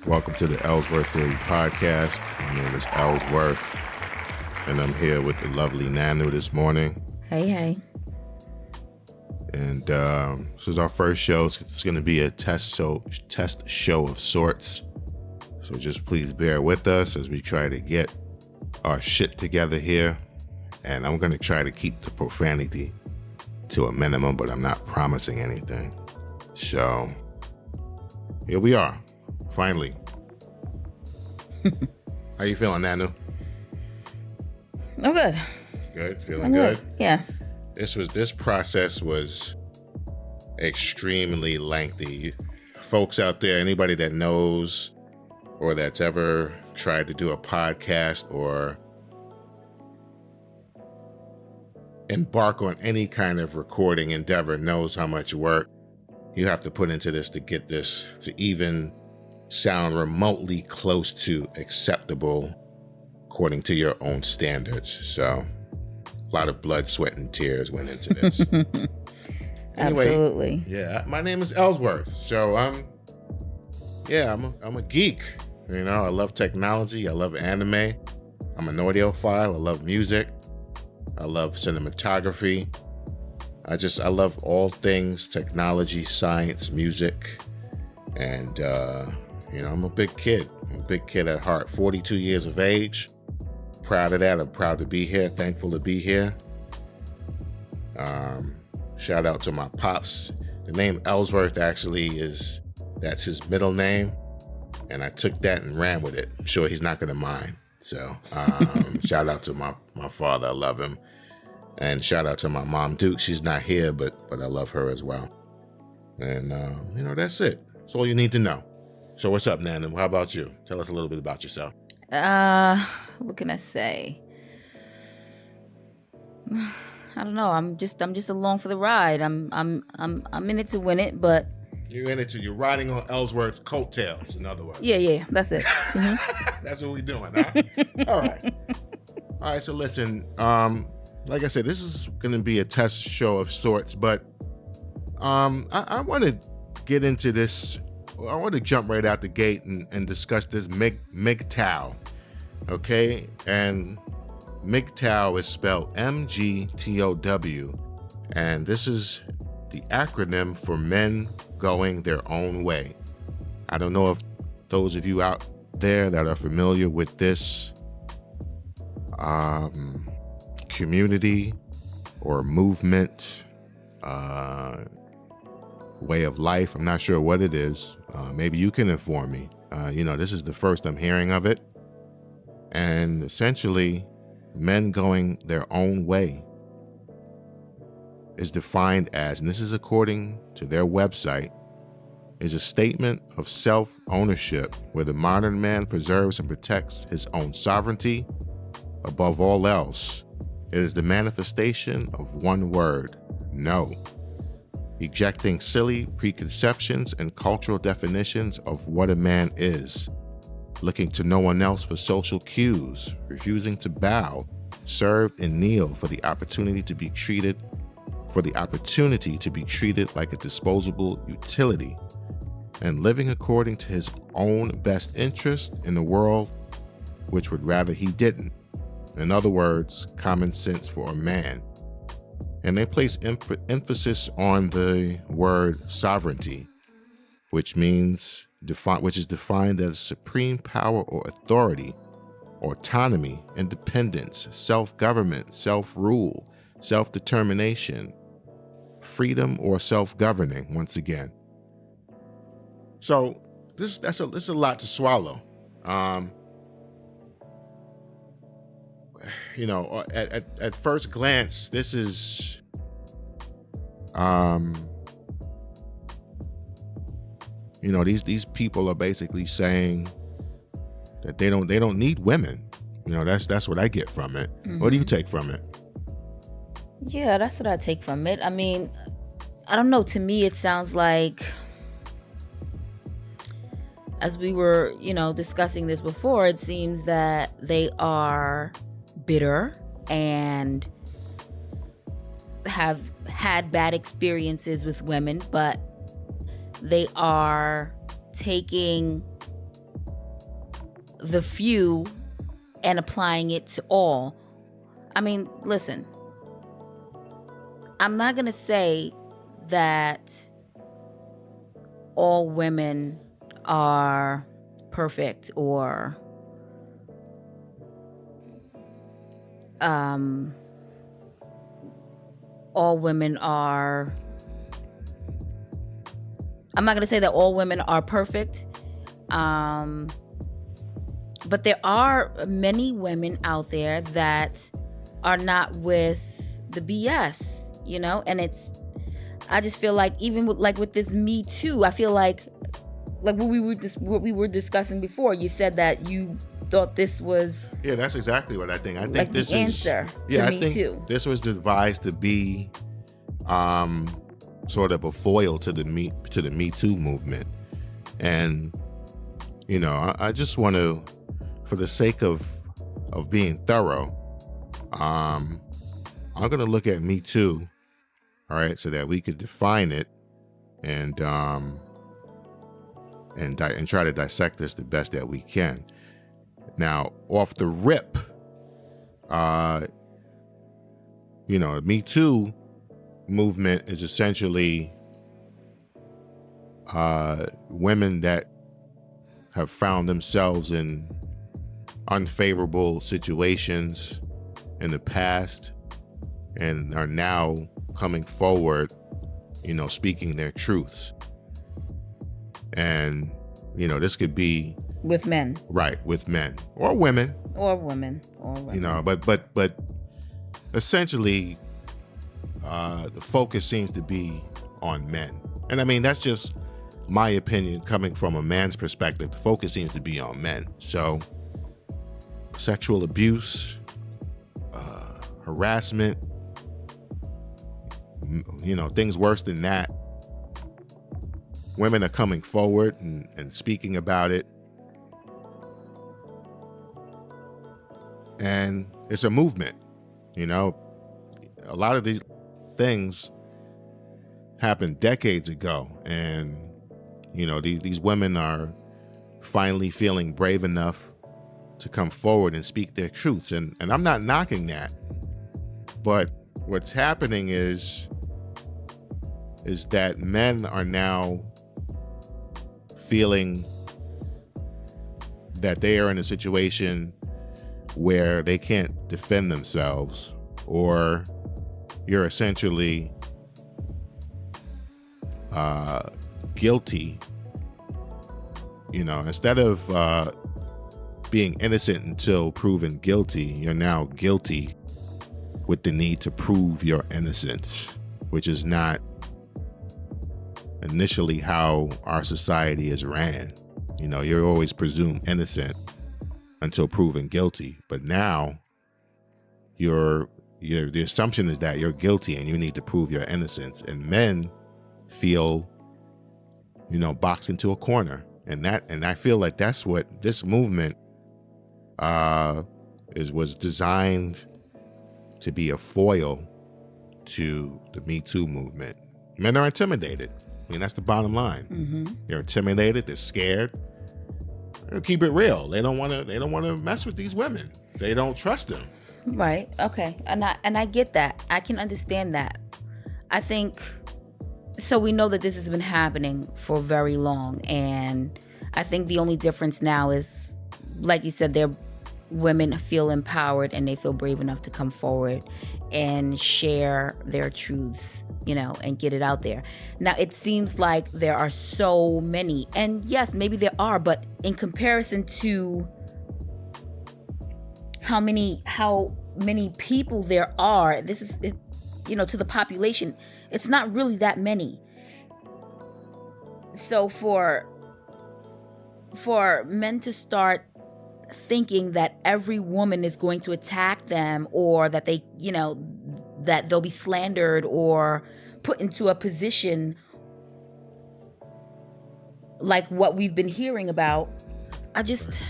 Welcome to the Elzwurth Theory Podcast. My name is Elzwurth, and I'm here with the lovely Nanu this morning. Hey. And this is our first show. It's going to be a test show of sorts. So just please bear with us as we try to get our shit together here. And I'm going to try to keep the profanity to a minimum, but I'm not promising anything. So here we are. Finally. How you feeling, Nanu? I'm good. Good? Feeling good? Yeah. This process was extremely lengthy. Folks out there, anybody that knows or that's ever tried to do a podcast or embark on any kind of recording endeavor knows how much work you have to put into this to get this to even sound remotely close to acceptable according to your own standards. So a lot of blood, sweat, and tears went into this. Anyway, absolutely. Yeah, my name is Elzwurth. So I'm a geek. You know, I love technology. I love anime. I'm an audiophile. I love music. I love cinematography. I love all things technology, science, music. And, I'm a big kid. I'm a big kid at heart. 42 years of age. Proud of that. I'm proud to be here. Thankful to be here. Shout out to my pops. The name Elzwurth actually that's his middle name. And I took that and ran with it. I'm sure he's not going to mind. So shout out to my father. I love him. And shout out to my mom, Duke. She's not here, but I love her as well. And, that's it. That's all you need to know. So what's up, Nanu? How about you? Tell us a little bit about yourself. What can I say? I don't know. I'm just along for the ride. I'm in it to win it, but you're riding on Elzwurth's coattails, in other words. Yeah, that's it. Mm-hmm. That's what we're doing, huh? All right, so listen, like I said, this is going to be a test show of sorts, but I want to get into this. I want to jump right out the gate and discuss this MGTOW, okay? And MGTOW is spelled MGTOW, and this is the acronym for men going their own way. I don't know if those of you out there that are familiar with this community or movement, way of life. I'm not sure what it is. Maybe you can inform me. This is the first I'm hearing of it. And essentially, men going their own way is defined as, and this is according to their website, is a statement of self-ownership where the modern man preserves and protects his own sovereignty above all else. It is the manifestation of one word, no. Ejecting silly preconceptions and cultural definitions of what a man is, looking to no one else for social cues, refusing to bow, serve, and kneel for the opportunity to be treated like a disposable utility, and living according to his own best interest in a world which would rather he didn't. In other words, common sense for a man. And they place emphasis on the word sovereignty, which is defined as supreme power or authority, autonomy, independence, self-government, self-rule, self-determination, freedom, or self-governing, once again. So this is a lot to swallow. At first glance, this is these people are basically saying that they don't need women. That's what I get from it. Mm-hmm. What do you take from it? Yeah, that's what I take from it. I mean, I don't know. To me, it sounds like, as we were, discussing this before, it seems that they are bitter and have had bad experiences with women, but they are taking the few and applying it to all. I mean, listen, I'm not going to say that all women are perfect or all women are, I'm not going to say that all women are perfect. But there are many women out there that are not with the BS, you know? And I just feel like even with this Me Too, I feel like what we were discussing before, you said that you thought this was... Yeah, that's exactly what I think. I think like this the answer to Me Too. This was devised to be sort of a foil to the Me Too movement. And, you know, I just want to, for the sake of being thorough, I'm going to look at Me Too, all right, so that we could define it and try to dissect this the best that we can. Now, off the rip, you know, Me Too movement is essentially women that have found themselves in unfavorable situations in the past and are now coming forward, you know, speaking their truths. And, you know, this could be with men. Right, with men or women. Or women. You know, but essentially the focus seems to be on men. And I mean, that's just my opinion coming from a man's perspective. The focus seems to be on men. So sexual abuse, harassment, you know, things worse than that. Women are coming forward and speaking about it. And it's a movement, you know. A lot of these things happened decades ago. And, you know, these women are finally feeling brave enough to come forward and speak their truths. And I'm not knocking that. But what's happening is that men are now feeling that they are in a situation where they can't defend themselves, or you're essentially guilty. You know, instead of being innocent until proven guilty, you're now guilty with the need to prove your innocence, which is not initially how our society is ran. You know, you're always presumed innocent until proven guilty. But now the assumption is that you're guilty and you need to prove your innocence. And men feel, you know, boxed into a corner. And I feel like that's what this movement was designed to be, a foil to the Me Too movement. Men are intimidated. I mean, that's the bottom line. Mm-hmm. They're intimidated. They're scared. They'll keep it real. They don't want to mess with these women. They don't trust them. Right. Okay. And I get that. I can understand that. I think so. We know that this has been happening for very long, and I think the only difference now is, like you said, women feel empowered and they feel brave enough to come forward and share their truths, you know, and get it out there. Now, it seems like there are so many, and yes, maybe there are, but in comparison to how many people there are, this is, you know, to the population, it's not really that many. So for men to start thinking that every woman is going to attack them, or that they, you know, that they'll be slandered or put into a position like what we've been hearing about, I just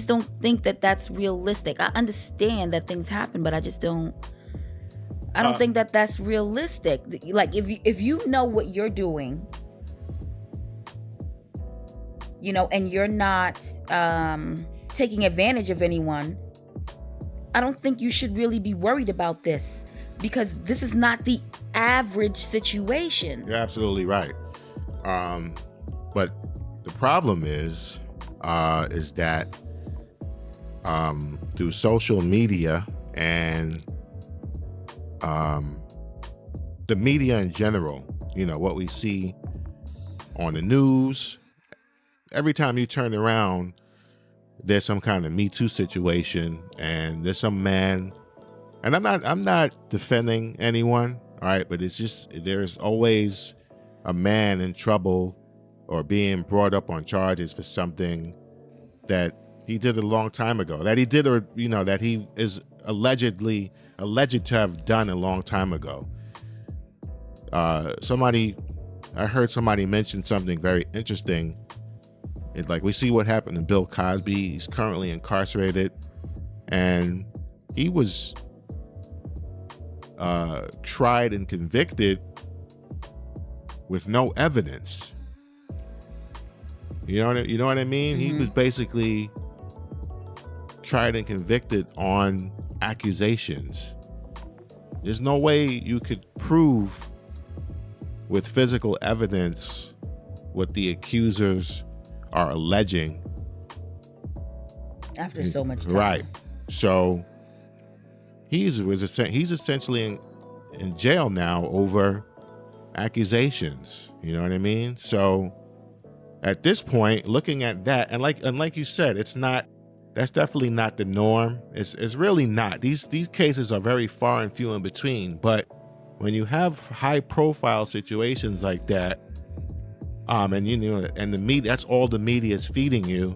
don't think that that's realistic. I understand that things happen, but I don't think that that's realistic. Like if you know what you're doing, you know, and you're not taking advantage of anyone, I don't think you should really be worried about this, because this is not the average situation. You're absolutely right. But the problem is that through social media and the media in general, what we see on the news, every time you turn around, there's some kind of Me Too situation, and there's some man, and I'm not defending anyone, all right, but it's just, there's always a man in trouble or being brought up on charges for something that he did a long time ago, that he did, or that he is alleged to have done a long time ago. I heard somebody mention something very interesting. It's like, we see what happened to Bill Cosby. He's currently incarcerated, and he was tried and convicted with no evidence. You know what I mean? Mm-hmm. He was basically tried and convicted on accusations. There's no way you could prove with physical evidence what the accusers are alleging. After so much time. Right. So he's essentially in jail now over accusations. You know what I mean? So at this point, looking at that, and like you said, that's definitely not the norm. It's really not. These cases are very far and few in between. But when you have high profile situations like that, and the media, that's all the media is feeding you,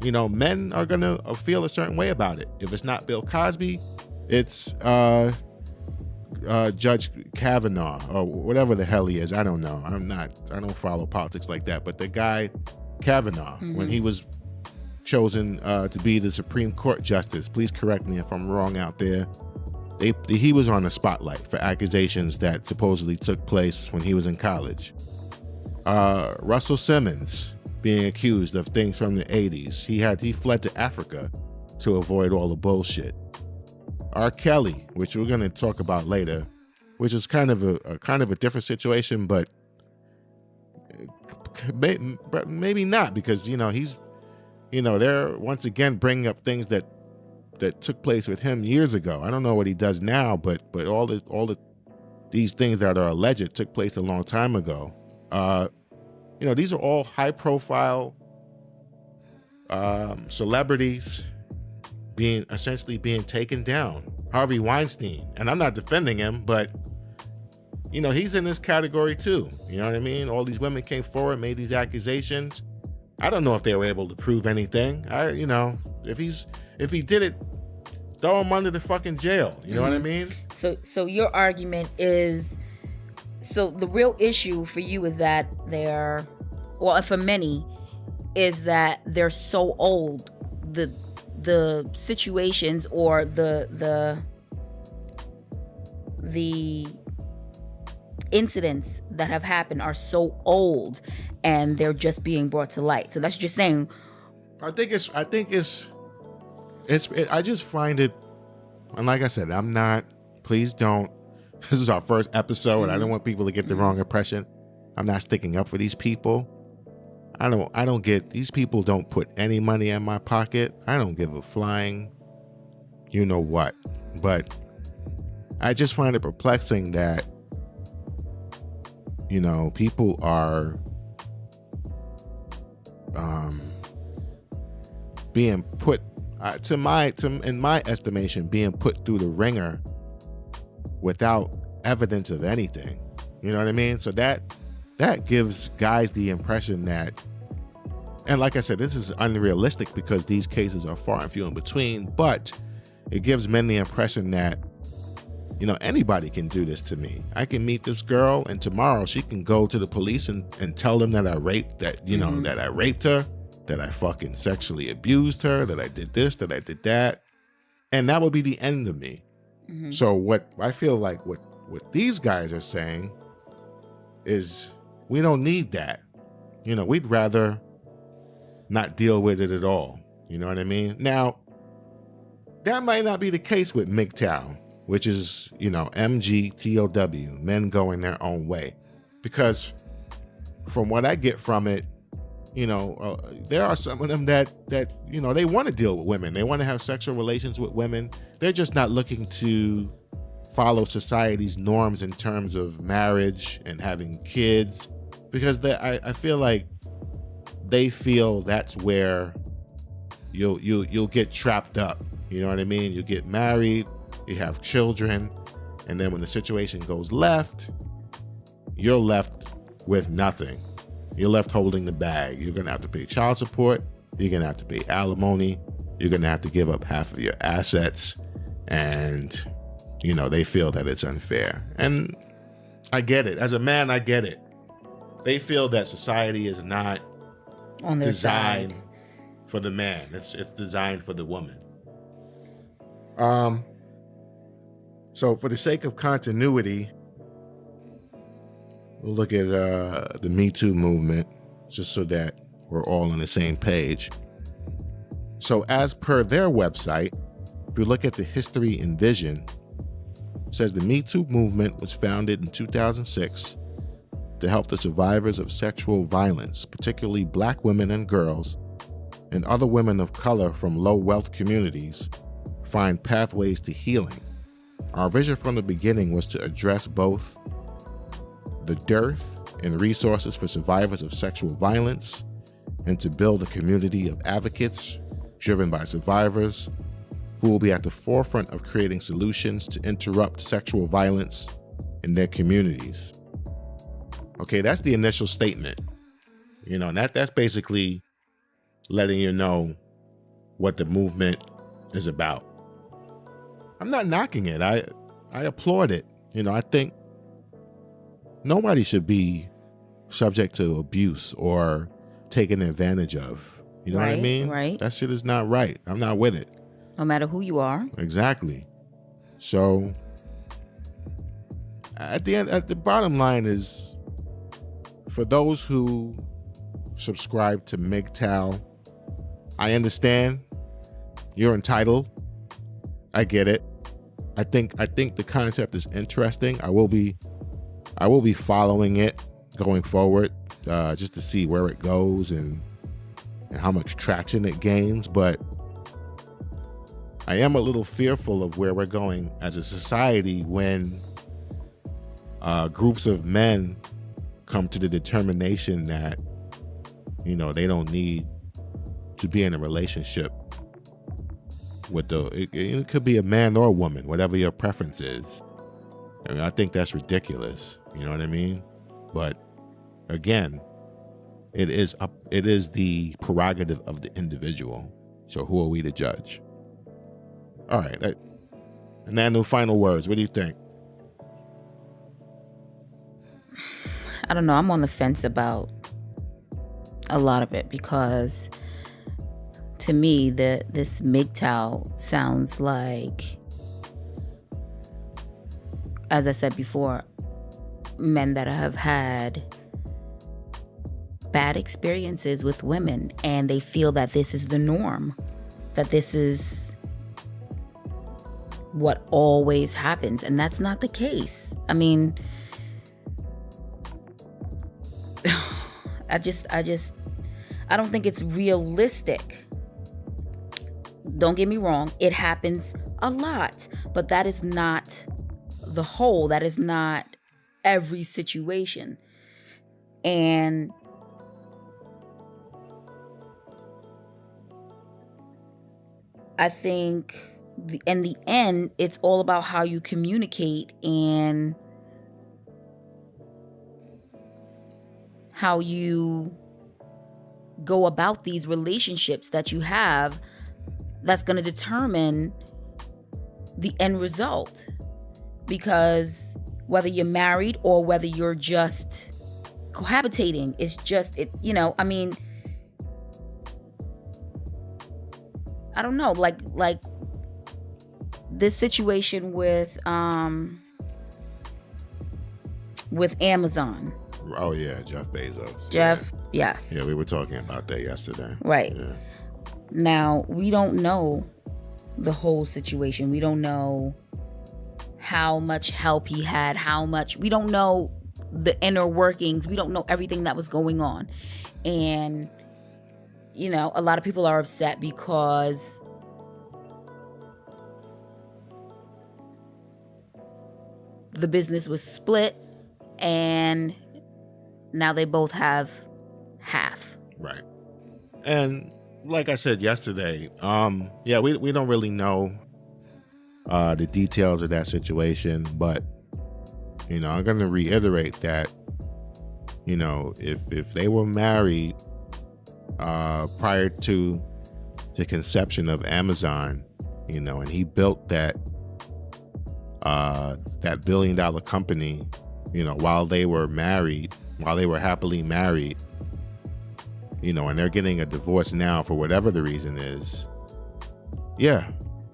men are gonna feel a certain way about it. If it's not Bill Cosby, it's Judge Kavanaugh or whatever the hell he is. I don't know. I don't follow politics like that. But the guy Kavanaugh, mm-hmm. when he was chosen to be the Supreme Court justice, please correct me if I'm wrong out there, he was on the spotlight for accusations that supposedly took place when he was in college. Russell Simmons being accused of things from the 80s. He fled to Africa to avoid all the bullshit. R.Kelly, which we're going to talk about later, which is kind of a different situation, but maybe not, because he's they're once again bringing up things that took place with him years ago. I don't know what he does now, but all these things that are alleged took place a long time ago. These are all high profile celebrities essentially being taken down. Harvey Weinstein, and I'm not defending him, but he's in this category too. You know what I mean? All these women came forward, made these accusations. I don't know if they were able to prove anything. If he did it, throw him under the fucking jail. You know what I mean? So your argument is, so the real issue for you is that for many, is that they're so old. The situations or the incidents that have happened are so old, and they're just being brought to light. So that's what you're saying. I just find it, and like I said, please don't, this is our first episode. I don't want people to get the wrong impression. I'm not sticking up for these people. I don't get, these people don't put any money in my pocket. I don't give a flying you know what. But I just find it perplexing that, people are being put, in my estimation, being put through the ringer without evidence of anything. You know what I mean? So that gives guys the impression that, and like I said, this is unrealistic because these cases are far and few in between, but it gives men the impression that, anybody can do this to me. I can meet this girl and tomorrow she can go to the police and tell them that I raped, that I raped her, that I fucking sexually abused her, that I did this, that I did that. And that would be the end of me. Mm-hmm. So what I feel like what these guys are saying is, we don't need that. We'd rather not deal with it at all. You know what I mean? Now, that might not be the case with MGTOW, which is, MGTOW, men going their own way. Because from what I get from it, there are some of them that they want to deal with women. They want to have sexual relations with women. They're just not looking to follow society's norms in terms of marriage and having kids, because I feel like they feel that's where you'll get trapped up. You know what I mean? You get married, you have children, and then when the situation goes left, you're left with nothing. You're left holding the bag. You're going to have to pay child support. You're going to have to pay alimony. You're going to have to give up half of your assets. And, they feel that it's unfair. And I get it. As a man, I get it. They feel that society is not on their designed side for the man. It's designed for the woman. So for the sake of continuity, we'll look at the Me Too movement, just so that we're all on the same page. So as per their website, if you look at the history and vision, it says the Me Too movement was founded in 2006 to help the survivors of sexual violence, particularly Black women and girls, and other women of color from low-wealth communities, find pathways to healing. Our vision from the beginning was to address both the dearth in resources for survivors of sexual violence and to build a community of advocates driven by survivors who will be at the forefront of creating solutions to interrupt sexual violence in their communities. Okay, that's the initial statement. And that's basically letting you know what the movement is about. I'm not knocking it. I applaud it. I think nobody should be subject to abuse or taken advantage of. You know what I mean? Right. That shit is not right. I'm not with it. No matter who you are. Exactly. So at the bottom line is, for those who subscribe to MGTOW, I understand. You're entitled. I get it. I think the concept is interesting. I will be following it going forward, just to see where it goes and how much traction it gains. But I am a little fearful of where we're going as a society when groups of men come to the determination that, they don't need to be in a relationship with it could be a man or a woman, whatever your preference is. I think that's ridiculous. You know what I mean? But again, it is the prerogative of the individual. So who are we to judge? All right. Nanu, final words. What do you think? I don't know. I'm on the fence about a lot of it, because to me, this MGTOW sounds like, as I said before, men that have had bad experiences with women, and they feel that this is the norm, that this is what always happens, and that's not the case. I mean, I don't think it's realistic. Don't get me wrong, it happens a lot, but that is not the whole. That is not every situation. And I think in the end, it's all about how you communicate and how you go about these relationships that you have. That's going to determine the end result. Because whether you're married or whether you're just cohabitating, it's just, I mean, I don't know, like this situation with Amazon. Oh yeah, Jeff Bezos. Yes. Yeah, we were talking about that yesterday. Right. Yeah. Now, we don't know the whole situation. We don't know how much help he had, we don't know the inner workings. We don't know everything that was going on. And, a lot of people are upset because the business was split and now they both have half. Right. And like I said yesterday, we don't really know the details of that situation, but I'm going to reiterate that if they were married prior to the conception of Amazon, and he built that $1 billion company, while they were happily married, and they're getting a divorce now for whatever the reason is,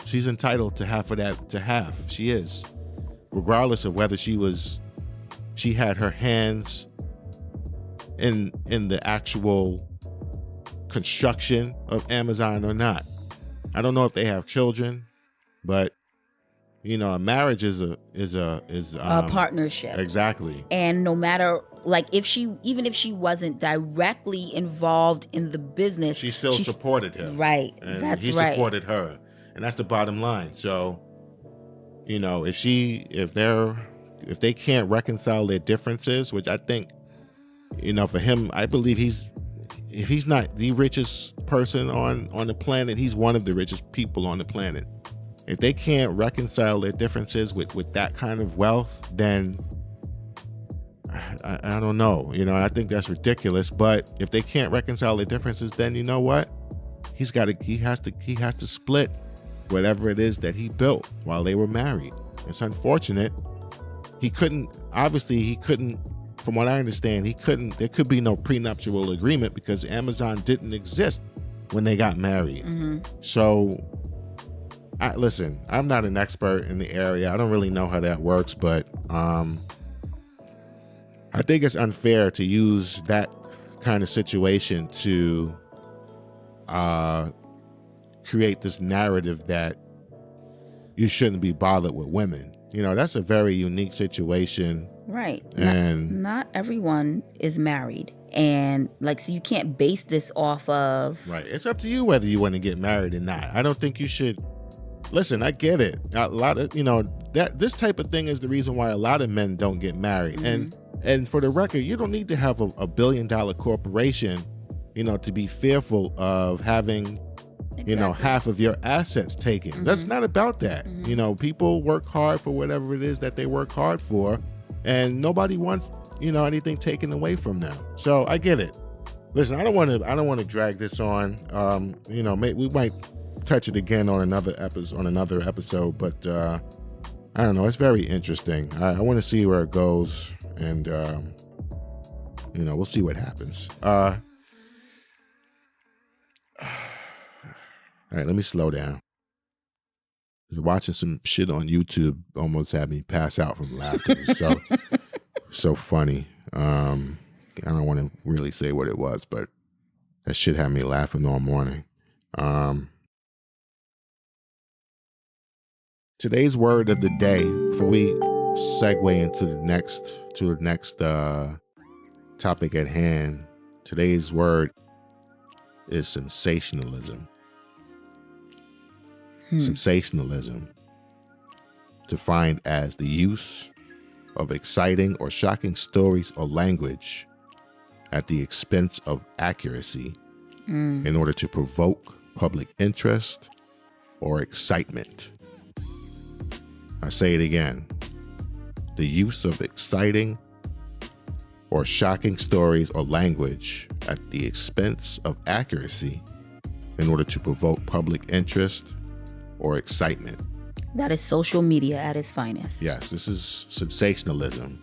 she's entitled to half of that, she is, regardless of whether she had her hands in the actual construction of Amazon or not. I don't know if they have children, but a marriage is a partnership. Exactly. And no matter, even if she wasn't directly involved in the business, she still supported him. Right. And that's he right. supported her. And that's the bottom line. So, if they can't reconcile their differences, which I think, for him, I believe if he's not the richest person on the planet, he's one of the richest people on the planet. If they can't reconcile their differences with that kind of wealth, then I don't know. I think that's ridiculous. But if they can't reconcile their differences, then you know what? He has to split whatever it is that he built while they were married. It's unfortunate. He couldn't, from what I understand, there could be no prenuptial agreement because Amazon didn't exist when they got married. Mm-hmm. So, listen, I'm not an expert in the area. I don't really know how that works, but I think it's unfair to use that kind of situation to create this narrative that you shouldn't be bothered with women. That's a very unique situation. Right. And not everyone is married. And so you can't base this off of... Right. It's up to you whether you want to get married or not. I don't think you should... Listen, I get it. A lot of, that this type of thing is the reason why a lot of men don't get married. Mm-hmm. And for the record, you don't need to have a $1 billion corporation, to be fearful of having... Exactly. half of your assets taken. Mm-hmm. That's not about that. Mm-hmm. People work hard for whatever it is that they work hard for, and nobody wants, anything taken away from them. So I get it. Listen, I don't want to drag this on. We might touch it again on another episode, but I don't know. It's very interesting. I want to see where it goes, and we'll see what happens. All right, let me slow down. Watching some shit on YouTube almost had me pass out from laughter. So funny. I don't want to really say what it was, but that shit had me laughing all morning. Today's word of the day, before we segue into the next topic at hand, today's word is sensationalism. Sensationalism, defined as the use of exciting or shocking stories or language at the expense of accuracy in order to provoke public interest or excitement. I say it again. The use of exciting or shocking stories or language at the expense of accuracy in order to provoke public interest or excitement. That is social media at its finest. Yes, this is sensationalism.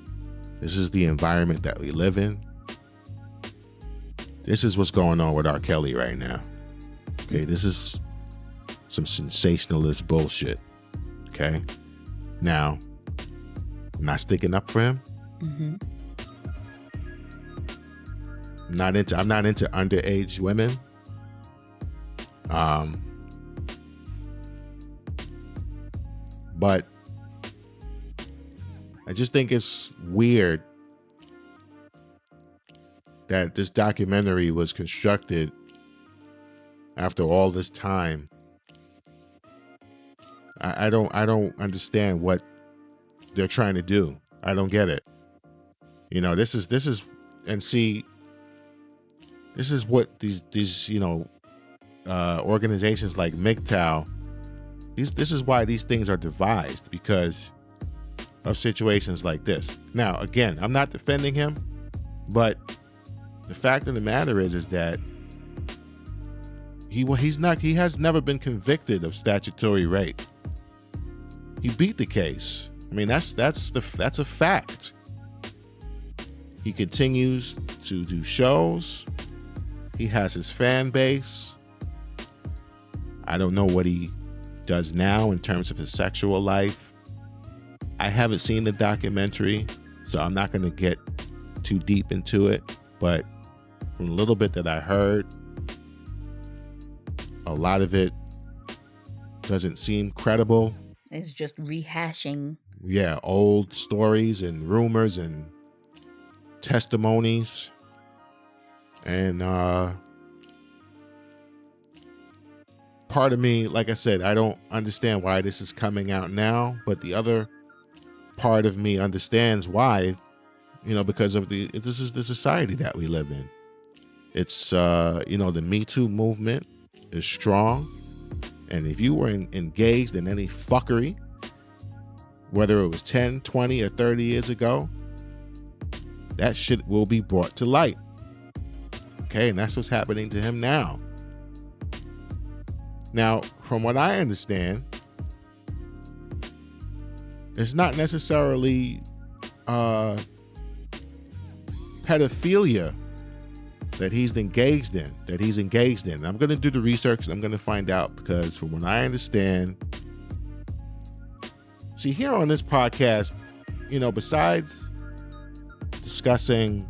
This is the environment that we live in. This is what's going on with R.Kelly right now. Okay, this is some sensationalist bullshit. Okay, now, I'm not sticking up for him. Mm-hmm. I'm not into underage women. But I just think it's weird that this documentary was constructed after all this time. I don't understand what they're trying to do. I don't get it. You know, this is and see, this is what these organizations like MGTOW, this is why these things are devised, because of situations like this. Now, again, I'm not defending him, but the fact of the matter is that he has never been convicted of statutory rape. He beat the case. I mean, that's a fact. He continues to do shows. He has his fan base. I don't know what he does now in terms of his sexual life. I haven't seen the documentary, so I'm not going to get too deep into it. But from a little bit that I heard, a lot of it doesn't seem credible. It's just rehashing. Yeah, old stories and rumors and testimonies. And part of me, like I said, I don't understand why this is coming out now, but the other part of me understands why, because of this is the society that we live in. It's, the Me Too movement is strong. And if you were engaged in any fuckery, whether it was 10, 20, or 30 years ago, that shit will be brought to light. Okay, and that's what's happening to him now. Now, from what I understand, it's not necessarily pedophilia that he's engaged in. I'm going to do the research and I'm going to find out, because from what I understand, see, here on this podcast, besides discussing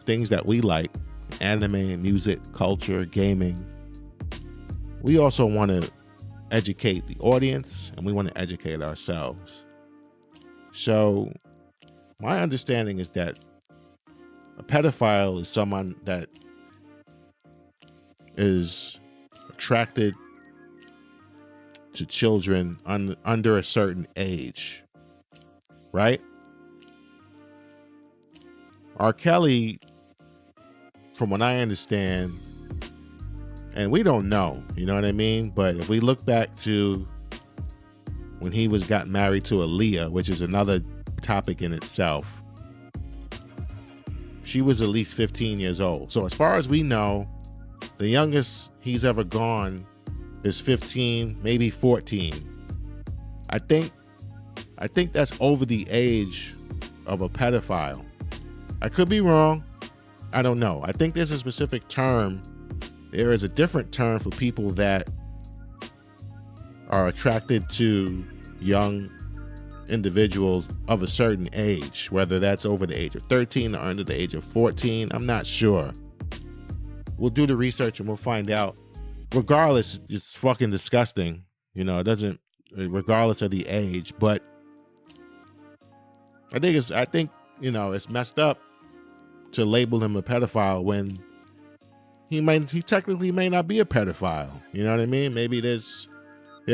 things that we like, anime, music, culture, gaming, we also want to educate the audience and we want to educate ourselves. So my understanding is that a pedophile is someone that is attracted to children under a certain age, right? R.Kelly, from what I understand, and we don't know, you know what I mean? But if we look back to when he got married to Aaliyah, which is another topic in itself, she was at least 15 years old. So as far as we know, the youngest he's ever gone is 15, maybe 14. I think that's over the age of a pedophile. I could be wrong. I don't know. I think there's a specific term. There is a different term for people that are attracted to young individuals of a certain age, whether that's over the age of 13 or under the age of 14. I'm not sure. We'll do the research and we'll find out. Regardless, it's fucking disgusting. It doesn't, regardless of the age, but I think it's messed up to label him a pedophile when he technically may not be a pedophile. You know what I mean? Maybe there's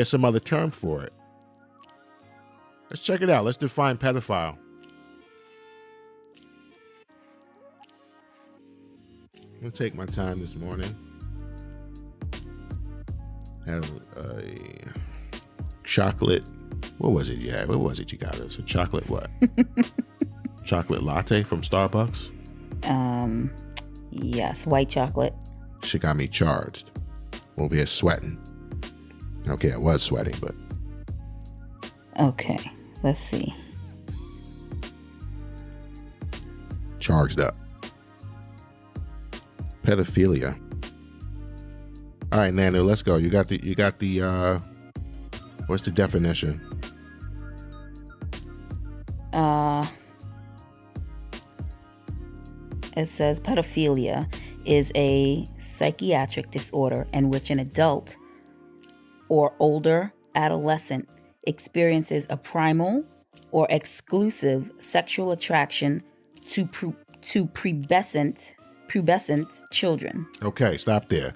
some other term for it. Let's check it out. Let's define pedophile. I'm gonna take my time this morning. Have a chocolate. What was it you had? What was it you got us? A chocolate what? Chocolate latte from Starbucks? Yes, white chocolate. She got me charged. Over here sweating. Okay, I was sweating, but. Okay, let's see. Charged up. Pedophilia. All right, Nanu, let's go. You got the what's the definition? It says pedophilia is a psychiatric disorder in which an adult or older adolescent experiences a primal or exclusive sexual attraction to pubescent children. Okay, stop there.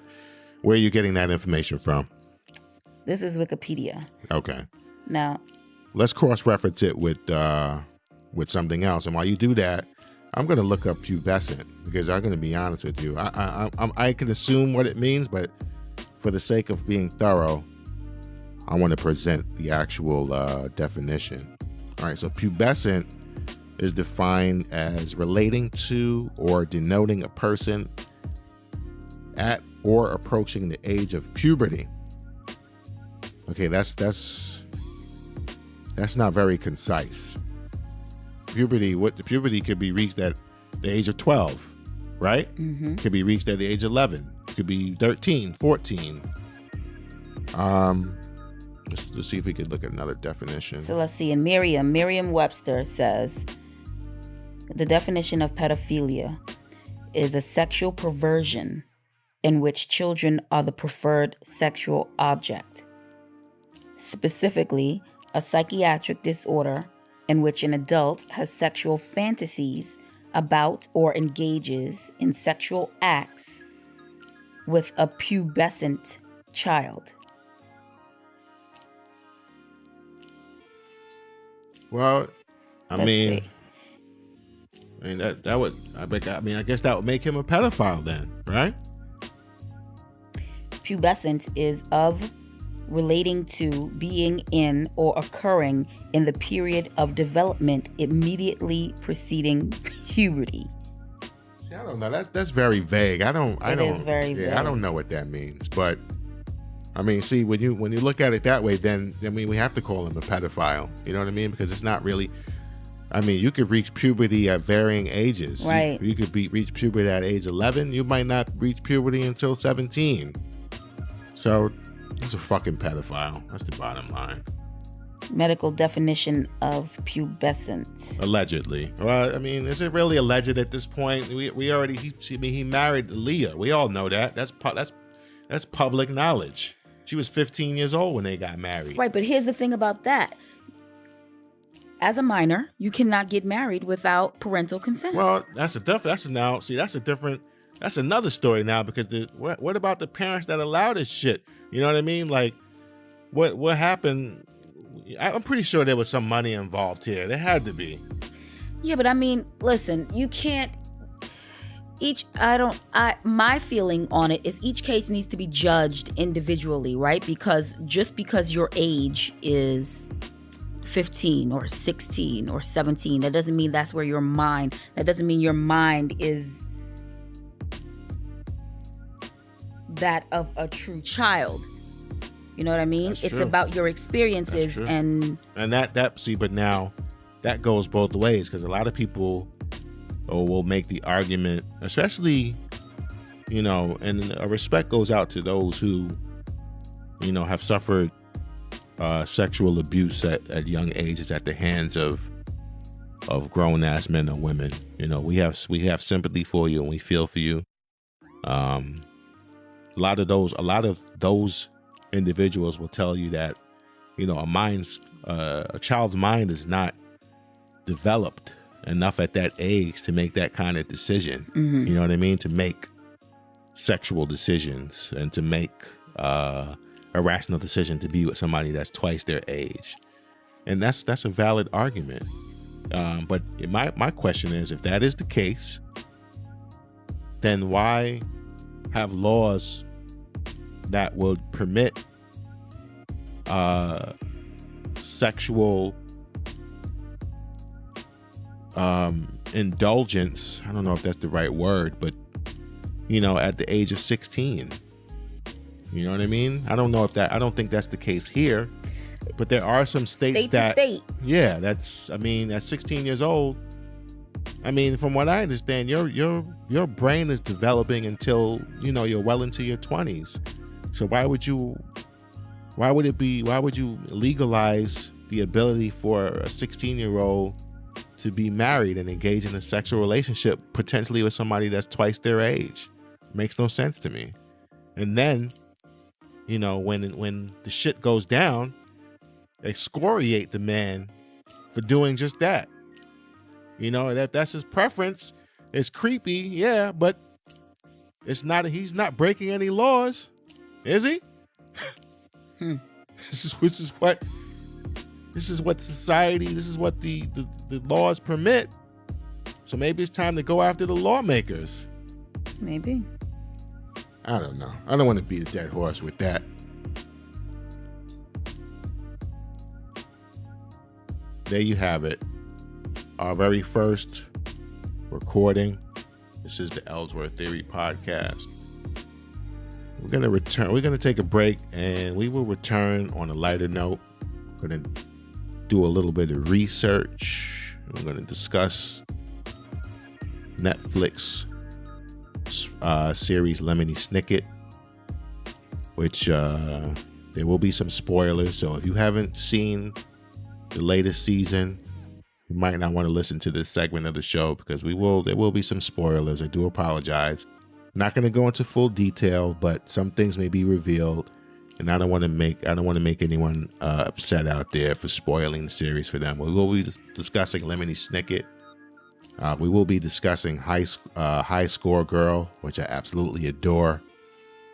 Where are you getting that information from? This is Wikipedia. Okay. Now, let's cross-reference it with something else. And while you do that, I'm going to look up pubescent because I'm going to be honest with you. I can assume what it means, but for the sake of being thorough, I want to present the actual definition. All right, so pubescent is defined as relating to or denoting a person at or approaching the age of puberty. Okay, that's not very concise. Puberty could be reached at the age of 12, right? Mm-hmm. Could be reached at the age of 11. Could be 13, 14. Let's see if we could look at another definition. So let's see. In Merriam-Webster says, the definition of pedophilia is a sexual perversion in which children are the preferred sexual object. Specifically, a psychiatric disorder in which an adult has sexual fantasies about or engages in sexual acts with a pubescent child. Well, I mean that would, I guess that would make him a pedophile then, right? Pubescent is of relating to, being in, or occurring in the period of development immediately preceding puberty. I don't know. That's very vague. It is very vague. I don't know what that means. But I mean, see, when you look at it that way, then we have to call him a pedophile. You know what I mean? Because it's not really. I mean, you could reach puberty at varying ages. Right. You could reach puberty at age 11. You might not reach puberty until 17. So he's a fucking pedophile. That's the bottom line. Medical definition of pubescent. Allegedly. Well, I mean, is it really alleged at this point? He married Leah. We all know that. That's public knowledge. She was 15 years old when they got married. Right, but here's the thing about that. As a minor, you cannot get married without parental consent. Well, that's another story now, because what about the parents that allow this shit? You know what I mean? Like, what happened? I'm pretty sure there was some money involved here. There had to be. Yeah, but I mean, listen, you can't. My feeling on it is each case needs to be judged individually, right? Because just because your age is 15 or 16 or 17, that doesn't mean that doesn't mean your mind is that of a true child. You know what I mean? That's it's true. about your experiences and but now that goes both ways, because a lot of people will make the argument, especially, and respect goes out to those who, have suffered sexual abuse at young ages at the hands of grown ass men or women. We have sympathy for you and we feel for you. A lot of those individuals will tell you that, a child's mind is not developed enough at that age to make that kind of decision. Mm-hmm. You know what I mean? To make sexual decisions and to make a rational decision to be with somebody that's twice their age. And that's a valid argument. But my question is, if that is the case, then why have laws that would permit sexual indulgence? I don't know if that's the right word, but at the age of 16. You know what I mean? I don't think that's the case here, but there are some states yeah, at 16 years old. I mean, from what I understand, your brain is developing until, you're well into your 20s. So why would you legalize the ability for a 16-year-old to be married and engage in a sexual relationship potentially with somebody that's twice their age. Makes no sense to me. And then, you know, when the shit goes down, excoriate the man for doing just that. You know, that's his preference. It's creepy, yeah, but it's not. He's not breaking any laws, is he? This is what society. This is what the laws permit. So maybe it's time to go after the lawmakers. Maybe. I don't know. I don't want to beat a dead horse with that. There you have it. Our very first recording. This is the Elzwurth Theory Podcast. We're going to return. We're going to take a break, and we will return on a lighter note. We're going to do a little bit of research. We're going to discuss Netflix series Lemony Snicket, which there will be some spoilers. So if you haven't seen the latest season, you might not want to listen to this segment of the show because there will be some spoilers. I do apologize. Not going to go into full detail, but some things may be revealed, and I don't want to make anyone upset out there for spoiling the series for them. We will be discussing Lemony Snicket. We will be discussing High Score Girl, which I absolutely adore.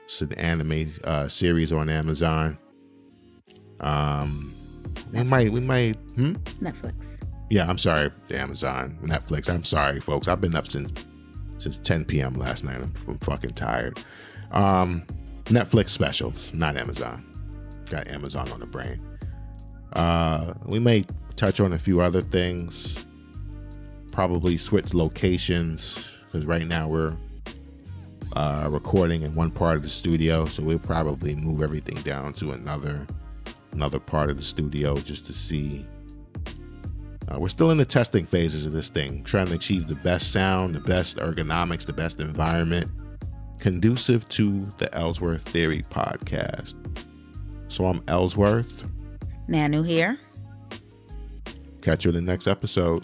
It's an anime series on Amazon. We might. Netflix. Yeah, I'm sorry, Amazon, Netflix. I'm sorry, folks. I've been up since 10 p.m. last night. I'm fucking tired. Netflix specials, not Amazon. Got Amazon on the brain. We may touch on a few other things. Probably switch locations because right now we're recording in one part of the studio, so we'll probably move everything down to another part of the studio just to see. We're still in the testing phases of this thing, trying to achieve the best sound, the best ergonomics, the best environment conducive to the Elzwurth Theory Podcast. So I'm Elzwurth. Nanu here. Catch you in the next episode.